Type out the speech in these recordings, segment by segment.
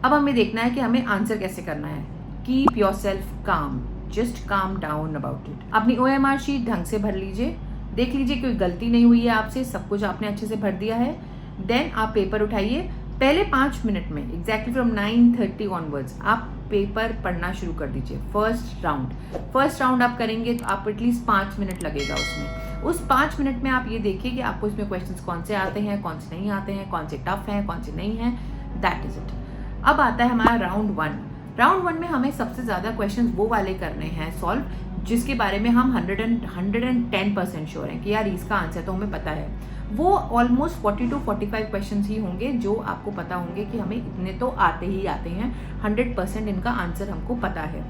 अब हमें देखना है कि हमें आंसर कैसे करना है। कीप योर सेल्फ काम, just calm down about it. अपनी OMR शीट ढंग से भर लीजिए, देख लीजिए कोई गलती नहीं हुई है आपसे, सब कुछ आपने अच्छे से भर दिया है। देन आप पेपर उठाइए। पहले 5 मिनट में एग्जैक्टली फ्रॉम 9:30 ऑनवर्ड्स आप पेपर पढ़ना शुरू कर दीजिए। फर्स्ट राउंड आप करेंगे तो आप एटलीस्ट 5 मिनट लगेगा उसमें। उस 5 मिनट में आप ये देखिए कि आपको इसमें क्वेश्चंस कौन से आते हैं, कौन से नहीं आते हैं, कौन से टफ हैं, कौन से नहीं हैं। That is it. अब आता है हमारा राउंड 1। राउंड 1 में हमें सबसे ज़्यादा क्वेश्चंस वो वाले करने हैं सॉल्व जिसके बारे में हम 110% श्योर हैं कि यार इसका आंसर तो हमें पता है। वो ऑलमोस्ट 40 to 45 क्वेश्चंस ही होंगे जो आपको पता होंगे कि हमें इतने तो आते ही आते हैं, 100% इनका आंसर हमको पता है।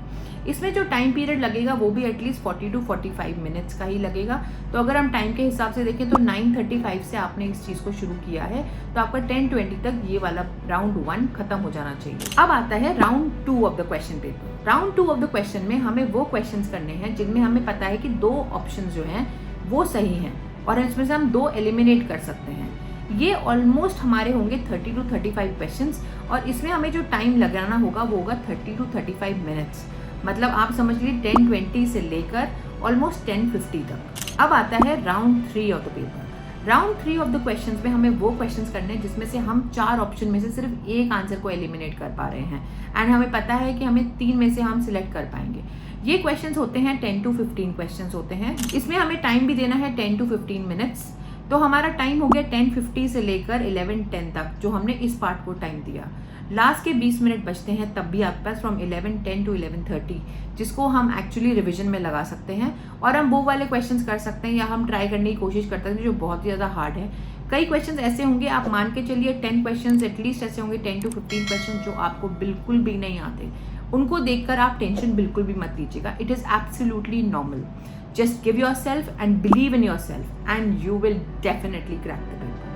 इसमें जो टाइम पीरियड लगेगा वो भी एटलीस्ट 40 to 45 मिनट्स का ही लगेगा। तो अगर हम टाइम के हिसाब से देखें तो 9:35 से आपने इस चीज़ को शुरू किया है तो आपका 10:20 तक ये वाला राउंड 1 खत्म हो जाना चाहिए। अब आता है round 2 of the question paper. Round 2 of the question में हमें वो क्वेश्चंस करने हैं जिनमें हमें पता है कि 2 ऑप्शन जो हैं वो सही हैं और इसमें से हम 2 एलिमिनेट कर सकते हैं। ये ऑलमोस्ट हमारे होंगे 30 to 35 क्वेश्चंस और इसमें हमें जो टाइम लगाना होगा वो होगा 30 to 35 मिनट्स। मतलब आप समझ लीजिए 10:20 से लेकर ऑलमोस्ट 10:50 तक। अब आता है round 3 of the paper. Round 3 of the questions में हमें वो क्वेश्चंस करने हैं जिसमें से हम 4 ऑप्शन में से सिर्फ एक आंसर को एलिमिनेट कर पा रहे हैं एंड हमें पता है कि हमें 3 में से हम सिलेक्ट कर पाएंगे। ये क्वेश्चंस होते हैं 10 to 15 क्वेश्चंस होते हैं। इसमें हमें टाइम भी देना है 10 to 15 मिनट्स। तो हमारा टाइम हो गया 10:50 से लेकर 11:10 तक जो हमने इस पार्ट को टाइम दिया। लास्ट के 20 मिनट बचते हैं तब भी आपके पास फ्रॉम 11:10 to 11:30 जिसको हम एक्चुअली रिविजन में लगा सकते हैं और हम वो वाले क्वेश्चंस कर सकते हैं या हम ट्राई करने की कोशिश करते हैं जो बहुत ही ज़्यादा हार्ड है। कई क्वेश्चंस ऐसे होंगे, आप मान के चलिए 10 क्वेश्चंस एटलीस्ट ऐसे होंगे 10 to 15 क्वेश्चन जो आपको बिल्कुल भी नहीं आते। उनको देखकर आप टेंशन बिल्कुल भी मत लीजिएगा। It is absolutely normal. Just give yourself and believe in yourself and you will definitely crack the paper.